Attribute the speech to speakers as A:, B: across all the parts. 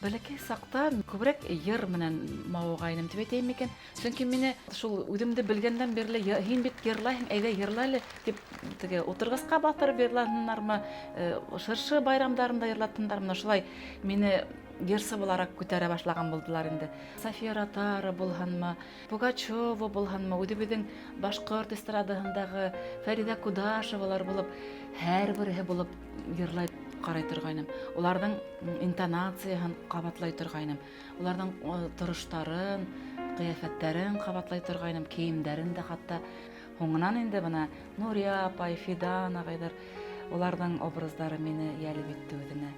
A: Бәләкәй сакта күбрәк йыр менән мавыгайным дип әйтәйем икән. Чөнки мине шул үҙемде белгәндән бирле һин бит йырлайһың, әйдә йырла әле дип теге утыргысҡа батырып йырлаһыннармы, шыршы байрамдарында йырлатһындармы, шулай мине йырсы буларак күтәрә башлаган булдылар инде. София Ротару булһынмы, Пугачева булһынмы, үҙебеҙҙең башҡорт эстрадаһындағы Фәриҙә Кудашевалар булып, һәр береһе булып йырлай ҡарай торғайным. Уларҙың интонацияһын ҡабатлай торғайным. Уларҙың тороштарын, ҡиәфәттәрен ҡабатлай торғайным, кейемдәрен дә хатта. Һуңынан инде бына Нурия апай, Фидан ағайҙар, уларҙың образдары мине йәлеп итте үҙенә.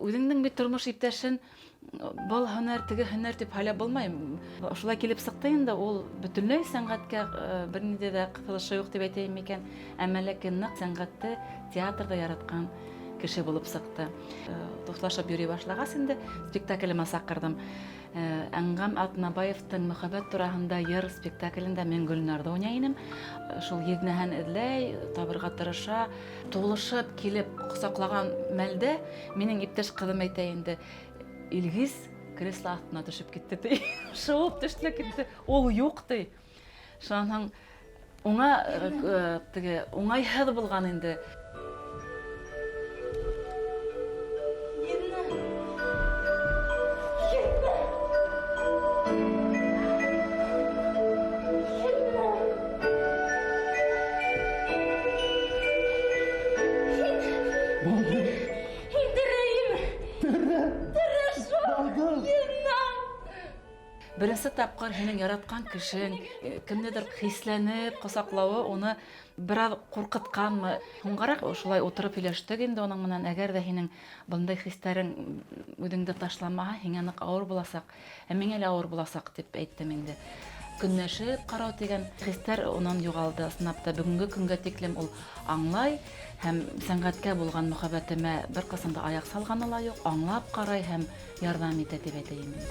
A: Үҙеңдең бит тормош иптәшен был һөнәр, теге һөнәр дип һайлап булмай. Шулай килеп сыҡты инде, ул бөтөнләй сәнғәткә бер ниндәй ҙә ҡыҫылышы юҡ дип әйтәйем икән. Әммә ләкин ныҡ сәнғәтте театрда яратҡан кеше булып сыҡты. Дуҫлашып йөрөй башлағас инде спектаклемә саҡырҙым. Әңғәм Атнабаевтың «Мөхәббәт тураһында йыр» спектаклендә мин Гөлнарҙы уйнай инем. Шул еҙнәһен эҙләй, табырға тырыша, тулышып килеп ҡосаҡлаған мәлдә минең иптәш ҡыҙым әйтә инде, Илгиз кресло аҫтына төшөп китте, ти. Шыуып төштө китте. Ул юҡ, ти. Шунан һуң уңайһыҙ булған инде. Беренсе тапҡыр һинең яратҡан кешең кемдәдер хисләнеп ҡосаҡлауы уны бер аҙ ҡурҡытҡанмы? Һуңғараҡ шулай ултырып һөйләштек инде уның менән. Әгәр ҙә һинең бындай хистәрең үҙеңде ташламаһа, һиңә ныҡ ауыр буласаҡ, ә миңә лә ауыр буласаҡ дип әйттем инде. Көнләшеп ҡарау тигән хистәр унан юғалды. Ысынлап та бөгөнгө көнгә тиклем ул аңлай һәм сәнғәткә булған мөхәббәтемә бер ҡасан да аяҡ салғаны ла юҡ. Аңлап ҡарай һәм ярҙам итә дип әйтәйем инде.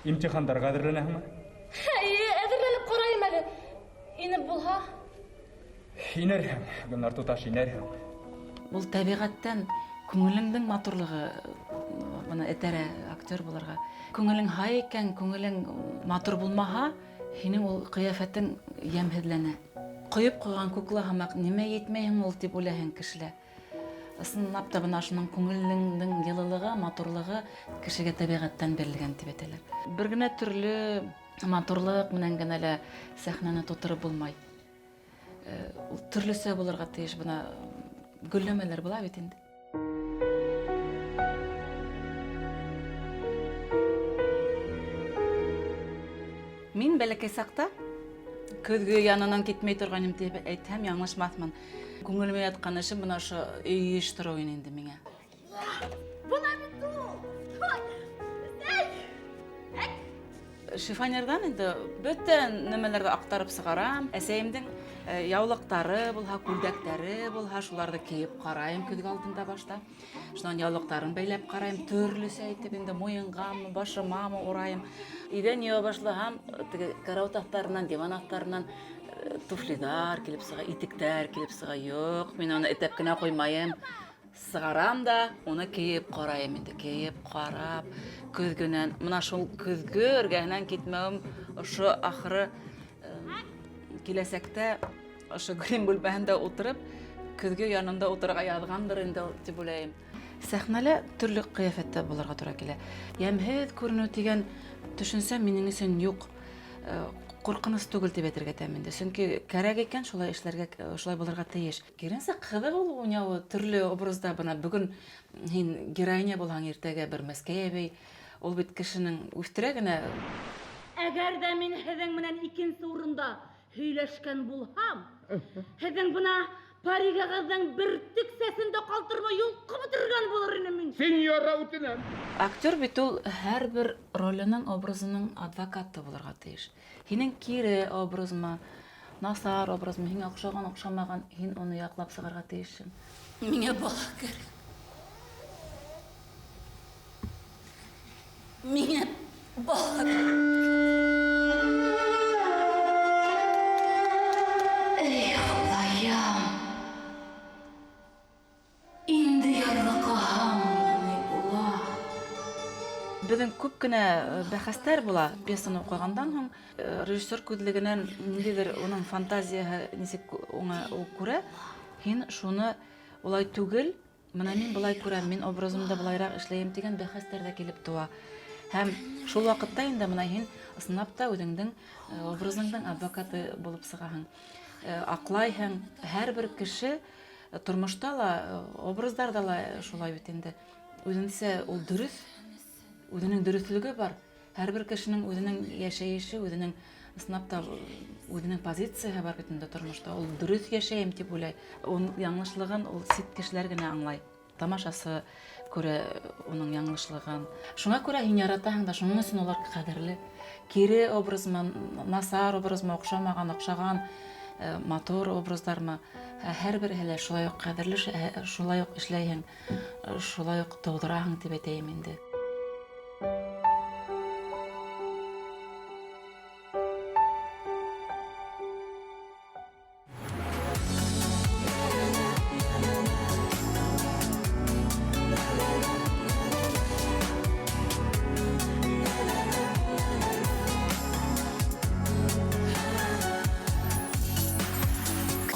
B: Имтихандарға әҙерләнәһеңме?
C: Әҙерләнеп ҡарайым әле. Инеп булһа?
B: Инерһең, Гөлнар туташ, инерһең.
A: Ул тәбиғәттән күңелеңдең матурлығы бына этәрә актер булырға. Күңелең һай икән, күңелең матур булмаһа, һинең ул ҡиәфәтең йәмһеҙләнә. Ҡойоп ҡуйған кукла һымаҡ, нимә етмәйһең ул тип уйлайһың кешелә. Ысынлап та бына шуның күңелеңдең йылылығы, матурлығы кешегә тәбиғәттән бирелгән дип әйтәләр. Бер генә төрлө матурлыҡ менән генә лә сәхнәне тотороп булмай. Төрлөсә булырға тейеш, бына гөлләмәләр була бит инде. Мин бәләкәй саҡта көҙгө янынан китмәй торғайным дип әйтһәм, яңлышмаҫмын. Күңелемә ятҡан эшем бына ошо өй йыйыштырыу инде миңә.
C: Бына бит ул!
A: Шифонерҙан инде бөтөн нәмәләрҙе аҡтарып сығарам. Әсәйемдең яулыҡтары булһа, күлдәктәре булһа, шуларҙы кейеп ҡарайым көҙгө алдында башта. Шунан яулыҡтарын бәйләп ҡарайым, төрлөсә итеп инде муйынғамы, башымамы урайым. Иҙән йыуа башлаһам, карауат аҫтарынан, диван аҫтарынан туфлиҙар килеп сыға, итектәр килеп сыға. Юҡ, мин уны этәп кенә ҡуймайым. Сығарам да, уны кейеп ҡарайым инде, кейеп ҡарап, көҙгөнән. Мына шул көҙгө эргәһенән китмәүем, ошо ахыры киләсәктә ошо грим бүлмәһендә ултырып, көзгө янында отырга язгандыр инде дип уйлайм. Сәхнәле төрле кыяфәттә булырга туры килә. Ямһез күренү дигән төшенсә минең өчен юк. Куркыныч түгел дип әйтергә тәминде. Чөнки кирәк икән шулай эшләргә, шулай булырга тиеш. Киренсә кызык ул уйнау төрле образда бына бүген һин героиня булһаң иртәгә бер Мәскәй ул бит кешенең үстерә генә.
D: Әгәр дә мин һеҙҙең менән икенсе урында һөйләшкән булһам, һеҙҙең бына паригағыҙҙың бер тексәсендә ҡалтырмай йолҡоп бөтөргән булыр инем мин.
E: Сеньора, үтенәм.
A: Актер бит ул һәрбер роленең образының адвокаты булырга тиеш. Һинең кире образма, насар образма, һиңә оҡшаған, оҡшамаған, һин уны яҡлап сығарга тейешһең.
D: Миңә бала кәрәк. Миңә бала кәрәк. Эй, Хоҙайым. Инде ярлыҡаһам ни була?
A: Беҙҙең күп кенә бәхәстәр була пьесаны уҡығандан һуң. Режиссер күҙлегенән ниндәйҙер уның фантазияһы нисек уңа күрә, һин шуны улай түгел, менә мин былай күрәм, мин образымда былайыраҡ эшләйем дигән бәхәстәр ҙә килеп тыуа. Һәм шул ваҡытта инде менә һин ысынлап та үҙеңдең образыңдың адвокаты булып сығаһың. Аҡлайһың, һәр бер кеше тормошта ла, образдарда ла шулай бит инде. Үҙенсә ул дөрөҫ, үҙенең дөрөҫлөгө бар. Һәр бер кешенең үҙенең йәшәйеше, үҙенең ысынлап та үҙенең позицияһы бар бит инде тормошта. Ул дөрөҫ йәшәйем тип уйлай. Уның яңылышлығын ул сит кешеләр генә аңлай. Тамашасы күрә уның яңылышлығын. Шуңа күрә һин яратаһың да, шуның өсөн улар ҡәҙерле. Кире образма, насар образма, оҡшамаған, оҡшаған, мотор образдарма, һәр береһе лә шулай уҡ ҡәҙерле, шулай уҡ эшләйһең, шулай уҡ тыуҙыраһың тип әйтәйем инде.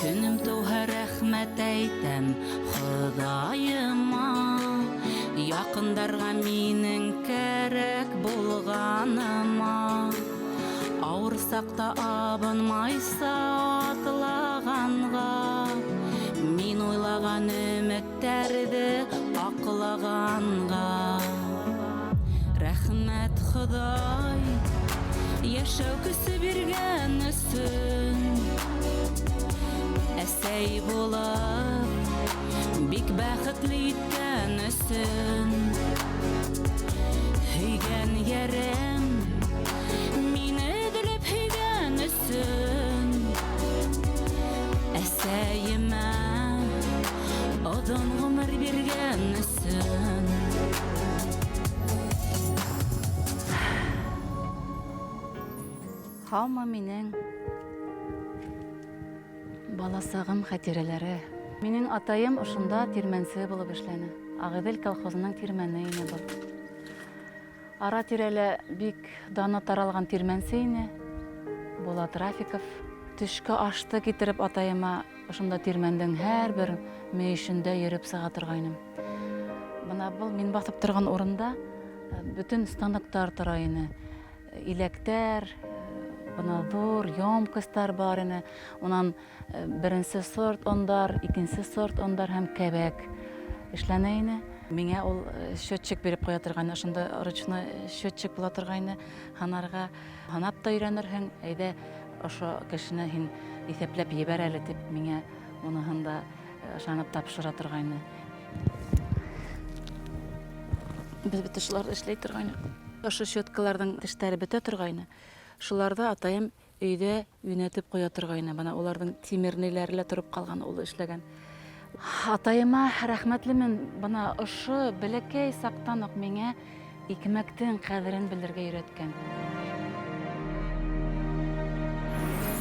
D: Көнөм тыуһа рәхмәт әйтәм Хоҙайыма, яҡындарға минең кәрәк булғаныма. Ауыр саҡта абынмайса атлағанға, мин уйлаған өмөттәрҙе аҡлағанға. Рәхмәт Хоҙай, йәшәү көсө биргән өсөн. Әсәй булып, бик бәхетле иткән өсөн. Һөйгән йәрем, мине өҙөлөп һөйгән өсөн. Әсәйемә оҙон ғүмер биргән өсөн.
A: Һаумы минең баласағым хәтирәләре. Минең атайым ошонда тирмәнсе булып эшләне. Ағиҙел колхозының тирмәне ине был. Ара-тирәлә бик даны таралған тирмәнсе ине. Булат Рафиков. Төшкө ашты китереп атайыма ошонда тирмәндең һәр бер мөйөшөндә йөрөп сыға торғайным. Бына был мин баҫып торған урында бөтөн станоктар тора ине. Иләктәр, бына ҙур емкостар бар ине. Унан беренсе сорт ондар, икенсе сорт ондар һәм кәбәк эшләнә ине. Миңә ул счетчик биреп ҡуя торғайны, ошонда ручной счетчик була торғайны. Һанарға һанап та өйрәнерһең. Әйҙә ошо кешене һин иҫәпләп ебәр әле тип миңә уныһын да ышанып тапшыра торғайны. Без бит ошоларҙы эшләй торғайны. Ошо щеткаларҙың тештәре бөтә торғайны. Шуларҙы атайым өйҙә йүнәтеп ҡуя торғайны. Бына уларҙың тимернеләре лә тороп ҡалған, ул эшләгән. Атайыма рәхмәтлемен. Бына ошо бәләкәй саҡтан уҡ миңә икмәктең ҡәҙерен белергә өйрәткән.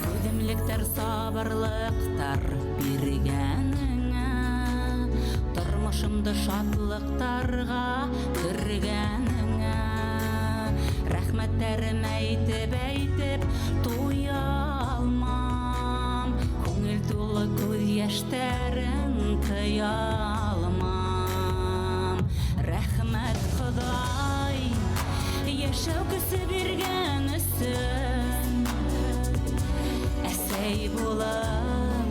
D: Түҙемлектәр, сабырлыҡтар биргәнеңә, тормошомдо шатлыҡтарға кергәнеңә. Рәхмәттәрем әйтеп туя алмам, күңел тулы күҙ йәштәрен сыя алмам. Рәхмәт Ходай, яшәү көсе биргән өсөн. Әсәй булам,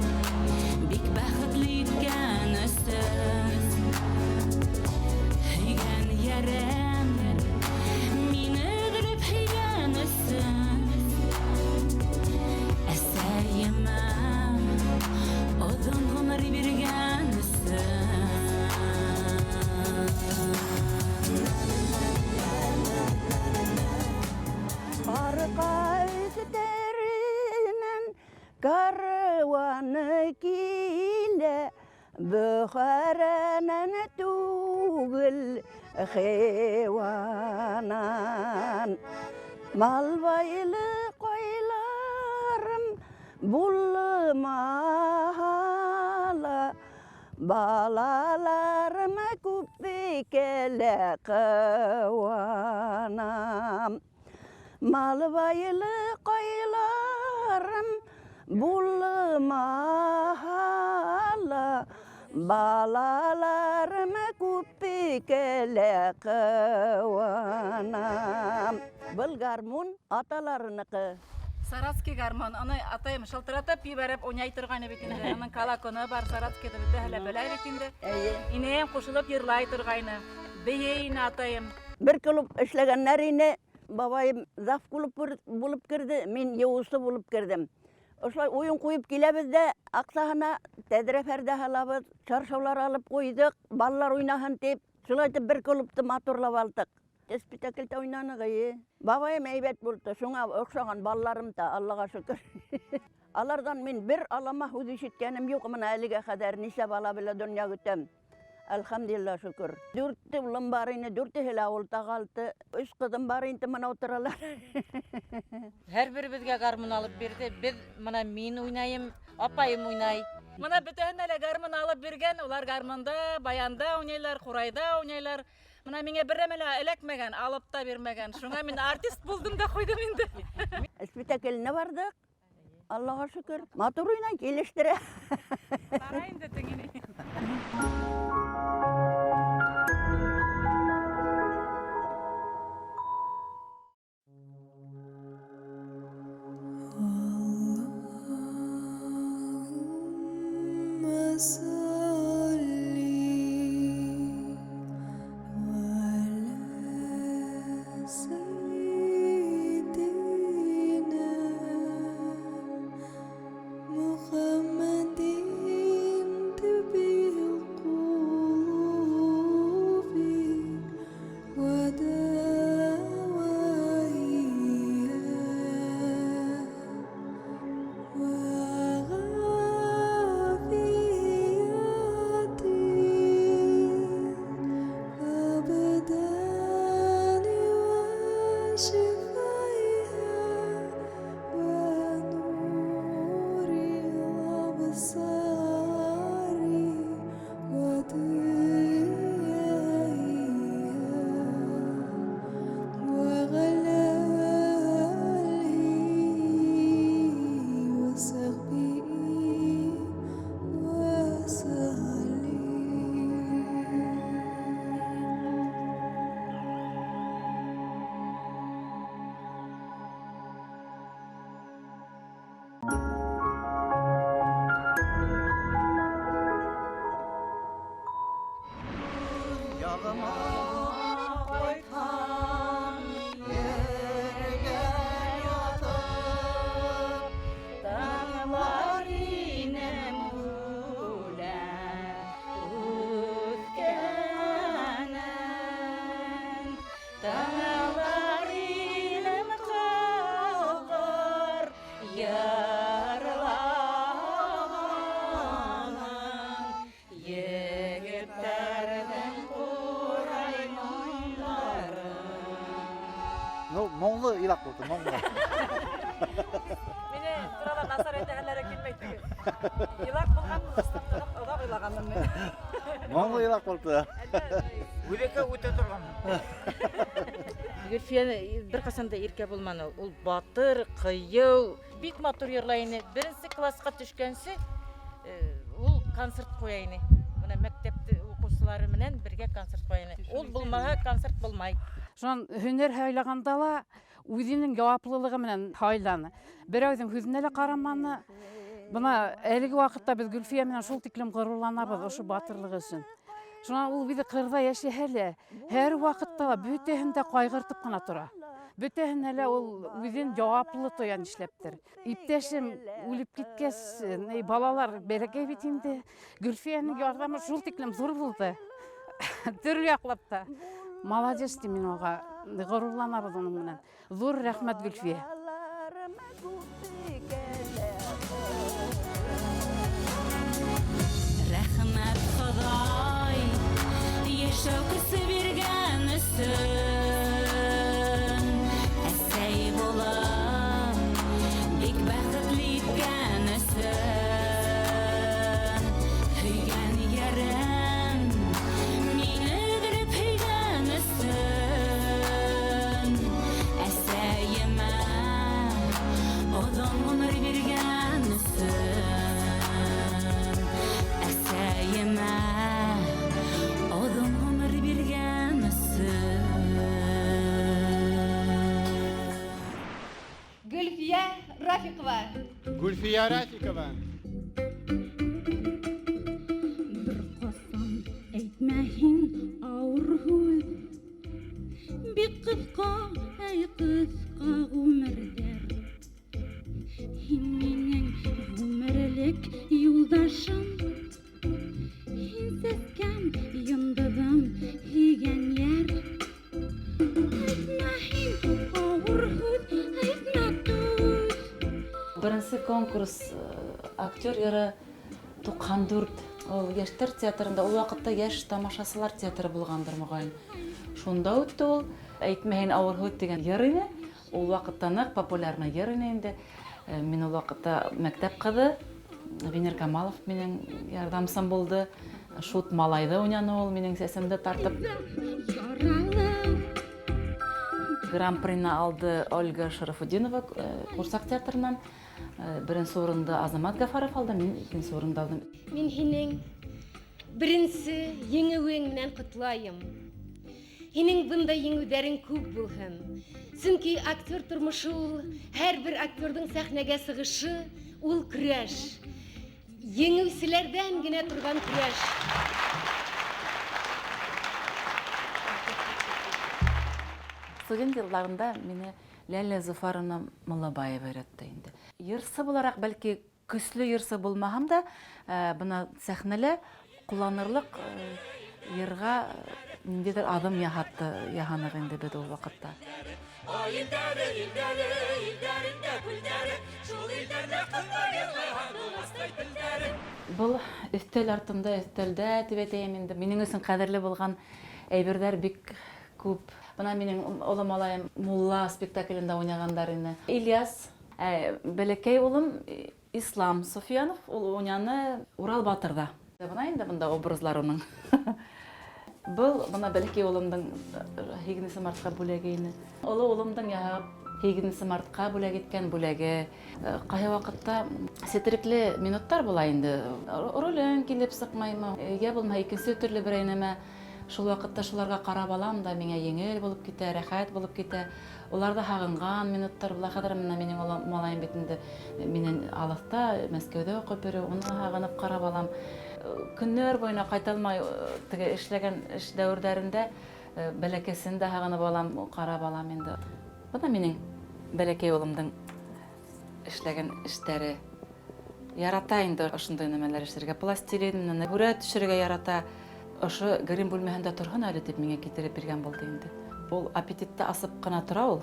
D: бик бәхетле иткән өсөн. Һөйгән ярем, мине белеп һөйгән өсөн. Әсәйемә оҙон ғүмер биргән өсөн.
E: Арқа өстерінен каруаны килә, Бөхәрәнән түгел хайванан. Малбайлы қойларым булмаһа, балаларым күп бикәлә кыуанам. Малбайлы қойларым булмаһа, балаларым күп бикәлә кыуанам. Был гармун аталарыныкы.
A: Саратский гармон. Аны атайым шылтыратып ебәреп уйнай торган бит инде. Аның колоконы бар Саратскийда бит әле белә бит инде. Инәем кушылып йырлай торгайны. Бейейне атайым.
E: Бер клуб эшләгәннәр ине. Бабайым зав клуб булып керде, мин юысы булып кердем. Ошлай уен куеп киләбез дә, аксаһына тәдрә фәрдә һалабыз, чаршаулар алып куйдык, балалар уйнаһын дип, шулай итеп бер клубты матурлап алдык. Спектакльдә уйнанык ие. Бабайым әйбәт булды, шуңа охшаган балаларым да, Аллага шөкер. Алардан мин бер алама һүз ишеткәнем юк, менә әлегә кадәр ничә бала белән дөнья көтәм. Әлхәмдулилла шөкер. 4 улым бар ине, 4 авылда калды. 3 кызым бар инде, менә утыралар.
F: Һәр беребезгә гармун алып бирде. Без менә мин уйнайым, апайым уйнай.
A: Менә бөтәһенә лә гармон алып биргән. Улар гармонда, баянда уйнайлар, курайда уйнайлар. Менә миңа берәмә лә эләкмәгән, алып та бирмәгән. Шуңа мин артист булдым да куйдым инде.
E: Спектакльне бардык. Аллага шөкер. Матур уйнай, килештерә.
A: Бара инде тегене.
G: Моңлы илак булды, моңлы.
A: Менә турала насар әйтәләр килмәйт. Илак булган устыктыгып, оҙак илаганмын мен.
G: Моңлы илак булды.
B: Үлеккә үтә торган.
F: Гөлфия бер касан да иркә булманы. Ул батыр, кыйыу, бик матур йырлай ине. Беренче класска төшкәнсе, ул концерт куя ине. мектепте укучылары менен бирге концерт коелы. Ул булмаса концерт булмай.
H: Шон һөнәр һайлаганда ла үзенең җаваплылыгы менән һайланы. Берәүҙең һүҙенә лә караманы. Бына әлеге вакытта без Гөлфия менән шул тиклем горурланабыз ошо батырлыгы өчен. Шуңа ул биздә кырда яшәһә лә, һәр вакытта бөтәһен дә кайгыртып кына тора. Бөтәһенә лә ул үзен җаваплы тоя нишләптер. Иптәшем үлеп киткәч, балалар бәләкәй бит инде. Гөлфиянең ярдәме шул тиклем зур булды. Төрле яклап та. Молодец ди мин ага. Горурланабыз уның менән. Зур рәхмәт Гөлфия.
D: Рәхмәт Ходай, яшәү көсе биргән өсөн. Әсәй булам, бик бәхетле иткән өсөн. Һөйгән ярым, мине өҙөлөп һөйгән өсөн. Әсәйемә оҙон ғүмер биргән өсөн. Әсәйемә оҙон ғүмер биргән өсөн.
C: Гөлфия Рафикова.
I: Гульфия Рафикова.
D: Бер ҡасан әйтмәһен ауыр һүҙ. Бик ҡыҫҡа, әй ҡыҫҡа ғүмерҙәр. Һин минең ғүмерлек юлдашым. Һин сәскәм, йондоҙом, һөйгән яр. Әйтмәһен ауыр һүҙ, әйтмә түҙ.
A: Беренче конкурс актер йыры 94. Ул Яштар театрында ул вакытта яшь тамашасылар театры булгандыр мөгаен. Шунда үтте ул. Әйтмәһен авыр һүҙ дигән йыр ине. Ул вакытта нык популярный йыр ине инде. Мин ул вакытта мәктәп кызы Венер Камалов минең ярдәмсем булды. Шут малайды уйнаны ул минең сәсемде тартып. Гран-прины алды Ольга Шарафуддинова Курсак театрынан. Беренче урынды Азамат Гафаров алды, мин икенче урынды алдым.
C: Мин һинең беренче еңеүең менән котлайым. Һинең бында еңеүҙәрең күп булһын. Сөнки актер тормошы ул һәр бер актерҙың сәхнәгә сығышы ул көрәш. Еңеүселәрҙән генә торган көрәш.
A: Студент йылларында мине Ләлә Зуфаровна Малабаева өйрәтте инде. Йырсы буларак бәлки көсле йырсы булмаһам да, бына сәхнәлә кулланырлык йырга ниндидер адым яһанык инде бит ул вакытта. Был өстәл артында, өстәлдә дип әйтәм инде. Минең өчен кадерле булган әйберләр бик күп. Бына минең улым малаем Мулла спектаклендә уйнагандар инде. Ильяс, бәләкәй улым Ислам Софьянов, ул уйнаны Урал батырда. Бына инде бында образлар уның. Был бына бәләкәй улымның 8 мартка бүләге ине. Олы улымның яһап 8 мартка бүләк иткән бүләге. Кая вакытта сетрикле минуттар була инде. Ролен килеп сыкмаймы? Я булмай икенче төрле бер әйнәмә. Шул вакытта шуларга карап алам да, миңа еңел булып китә, рәхәт булып китә. Уларда һагынган минуттар була. Хәзер менә минең малаем бит инде минен алыста Мәскәүдә укып йөри, уны һагынып карап алам. Көннәр буена кайталмай теге эшләгән эш дәврләрендә бәләкәсен дә һагынып алам, карап алам инде. Бу минең бәләкәй улымның эшләгән эшләре. Ярата инде ошондай нәмәләр эшләргә, пластилин, бүре төшерергә ярата. Ошо грим бүлмәһендә торһын әле дип миңа китереп биргән булды инде. Ул аппетитты асып кына тора ул.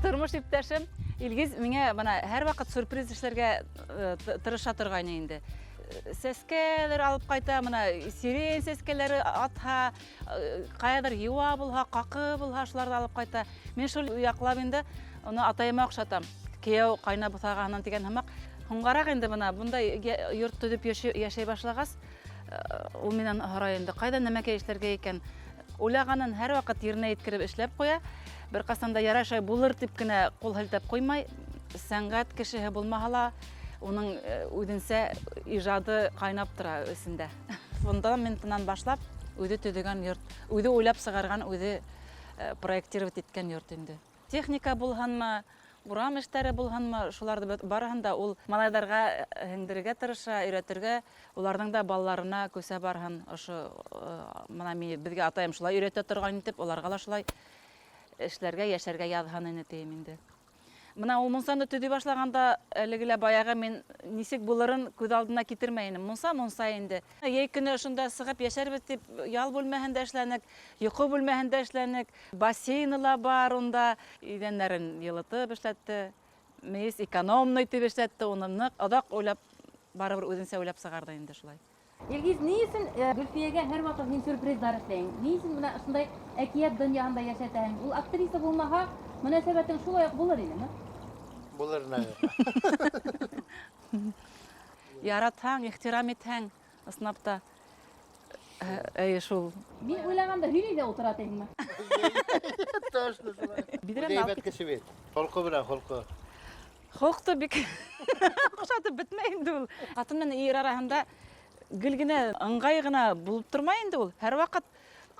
A: Тормыш иптәшем Илгиз миңа бана һәр вакыт сюрприз эшләргә тырыша торган инде. сәскәләр алып кайта, мына сирен сәскәләре атха, каядыр юа булһа, какы булһа, шуларны алып кайта. Мен шул яклап инде, аны атайыма охшатам. Кияү кайна бутаганнан дигән һәмәк. Хуңгарак инде мына бундай йорт төзеп яшәй башлагас, ул менән һорай инде, кайда нәмәкәй эшләргә икән? Уйлаганын һәр вакыт yerine иткереп эшләп куя. Бер касанда ярашай булыр дип кенә кул һелтәп куймай. Сәнгать кешеһе булмаһа ла, уның үҙенсә ижады кайнап тора эсендә. Фонда минутынан башлап үзе төҙөгән йорт, үзе уйлап сыгарган, үзе проектировать иткән йорт инде. Техника булһанмы, урам эштәре булһанмы, шуларны барыһын да ул малайҙарға һеңдерергә тырыша, өйрәтергә, уларның да балаларына күсә барһын. Ошо мына безгә атайым шулай өйрәтә торган итеп, уларга ла шулай эшләргә, яшәргә яҙһын ине тием инде. Мына ул мунсаны төҙөй башлаганда, әлегелә баяғы мен нисек булырын күҙ алдына китермәйнем. Мунса инде. Йәй көне ошонда сығып яшәрбез дип, ял бүлмәһендә эшләнек, йоҡо бүлмәһендә эшләнек, бассейны ла бар унда, иҙәндәрен йылытып эшләтте, мейес экономный итеп эшләтте, уны ныҡ оҙаҡ уйлап, барыбер үҙенсә уйлап сығарҙы инде шулай.
D: Илгиз, ни өсөн Гөлфиягә һәр ваҡыт һин сюрприздар эшләйһең? Ни өсөн бына шундай әкиәт донъяһында яшәтәһең? Ул актриса булмаһа, мөнәсәбәтең шулай уҡ булыр инеме?
I: Булыр инде.
A: Яратһаң, ихтирам итһәң, ысынлапта, шул.
D: Мин уйлағанда һөйләй ҙә ултыра тиһеңме?
I: Точно шулай.
A: Биҙрән
I: Һәйбәт кеше бит. Холҡо белән холҡо.
A: Холҡто бик оҡшатып бөтмәй инде ул. Ҡатын менән ир араһында гел генә, ыңғай гына булып тормай инде ул. Һәр ваҡыт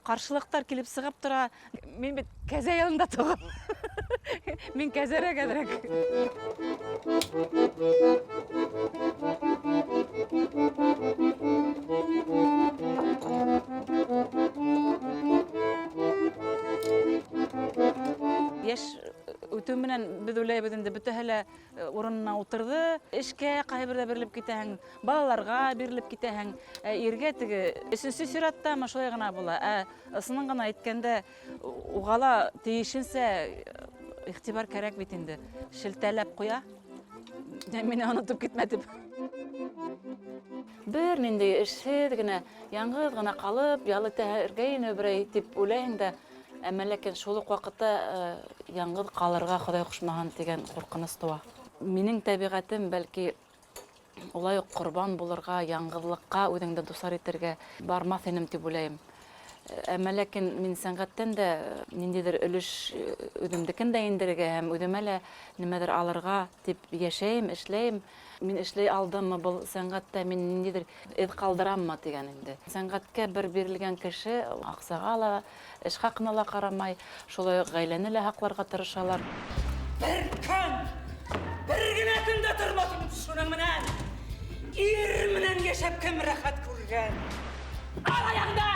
A: ҡаршылыҡтар килеп сығып тора. Мин бит кәзә янында туғам. Мин кәзәрәгәҙерәк. Яш үтеү менән беҙ уйлайбыҙ инде, бөтәһе лә урынына ултырҙы. Эшкә ҡайһы берҙә бирелеп китәһең, балаларға бирелеп китәһең, иргә теге өсөнсө сираттамы шулай ғына була. Ысынын ғына әйткәндә, уға ла тейешенсә иғтибар кәрәк бит инде. Шелтәләп ҡуя, мине онотоп китмә тип. Бер ниндәй эшһеҙ генә, яңғыҙ ғына ҡалып, ял итергә ине берәй тип уйлайһың да, әммә ләкин шул уҡ ваҡытта яңғыҙ ҡалырға Хоҙай ҡушмаһын тигән ҡурҡыныс тыуа. Минең тәбиғәтем бәлки улай уҡ ҡорбан булырға, яңғыҙлыҡҡа үҙеңде дусар итергә бармаҫ инем тип уйлайым. Әммә ләкин мин сәнғәттән дә ниндәйҙер өлөш үҙемдекен дә индерергә һәм үҙемә лә нимәдер алырға тип йәшәйем, эшләйем. Мин эшләй алдыммы был сәнғәттә, мин ниндәйҙер эҙ ҡалдыраммы тигән инде. Сәнғәткә бер бирелгән кеше аҡсаға ла, эш хаҡына ла ҡарамай, шулай ғаиләне лә һаҡларға тырышалар.
D: Бер көн, бер генә көндә тормаҫым шуның менән. Ир менән йәшәп кем рәхәт күргән? Ал аяғында!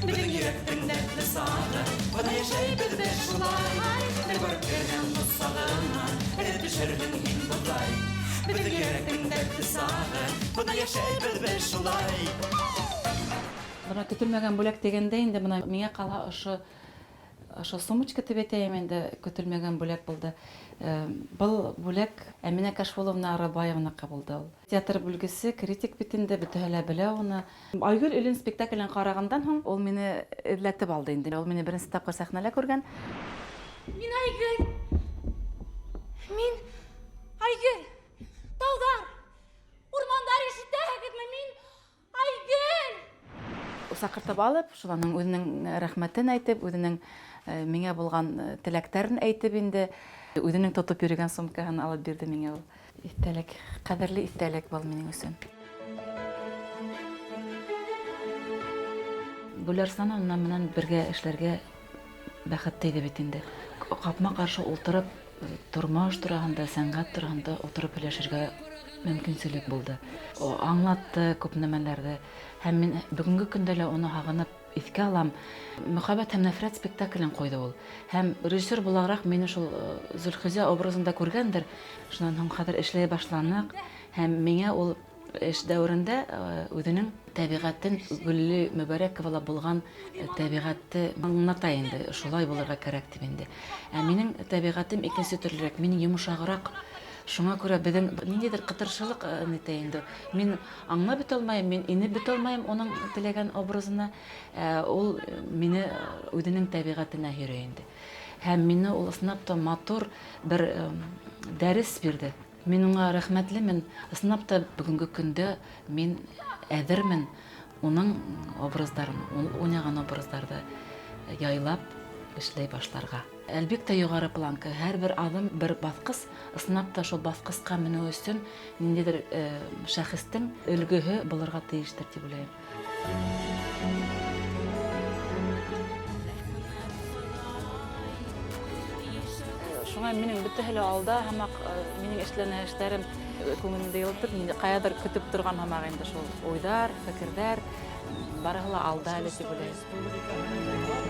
D: Беҙҙең йөрәктең дәртле сағы, бына йәшәйбеҙ беҙ шулай. Бер барып кергән бусағына, төшөрҙөң һин боҙай. Беҙҙең йөрәктең дәртле сағы, бына йәшәйбеҙ беҙ шулай.
A: Бына көтөлмәгән бүләк дигәндә инде, бына миңә ҡалһа ошо сумочка тип әйтәйем инде, көтөлмәгән бүләк булды. Был бүләк Әминә Кашфуловна Арабаевнаҡы булды. Театр бүлгесе, критик бит инде, бөтәһе лә белә уны. Айгөл Илен спектаклен ҡарағандан һуң, ул мине эҙләтеп алды инде. Ул мине беренсе тапҡыр сәхнәлә күргән.
D: Мин Айгөл! Мин Айгөл! Тауҙар! Урмандар ишетәһегеҙме? Мин Айгөл!
A: Саҡыртып алып, шуларның үҙенең рәхмәтен әйтеп, үҙенең миңә булған теләктәрен әйтеп инде, үҙенең тотоп йөрөгән сумкаһын алып бирҙе миңә ул. Иҫтәлек, ҡәҙерле иҫтәлек был минең өсөн. Гөләрсана уның менән бергә эшләргә бәхет тейҙе бит инде. Ҡапма ҡаршы ултырып, тормош тураһында, сәнғәт тураһында ултырып һөйләшергә мөмкинселек булды. Аңлатты күп нәмәләрҙе. Һәм мин бөгөнгө көндә лә уны һағынып иҫкә алам. Мөхәббәт һәм нәфрәт спектаклен ҡуйҙы ул. Һәм режиссер булараҡ мине шул Зөлхизә образында күргәндер. Шунан һуң хәҙер эшләй башланыҡ. Һәм миңә ул эш дәүрендә үзенең табигатен гөлле Мөбәрәковала булган табигатты аңлата инде. Шулай булырга кирәк дип инде. Ә минем табигатым икенче төрлерәк, минем йомшаграк. Шуңа күрә безнең ниндидер кытыршылык нитә инде. Мин аңлап бит алмаем, мин инеп бит алмаем оның теләгән образына. Ул мине үзенең табигатына һөйрәй инде. Һәм мине ул ысынлап та матур бер дәрес бирде. Мин уңа рәхмәтлемен. Ысынлап та бүгенге көндә мин әзермен уның образдарын, уйнаган образларда яйлап эшләй башларга. Әлбәттә югары планка, һәрбер адым бер баскыч, ысынлап та шул баскычка менү өчен ниндидер шәхестең өлгеһе булырга тиештер дип уйлыйм. Шуңа минем бөтәһе лә алда, һәм минем эшләнә эшләрем күңелемдә ялтыр, каядыр көтеп торган һәм инде шул уйдар, фикерләр барыһы ла алда әле дип уйлыйм.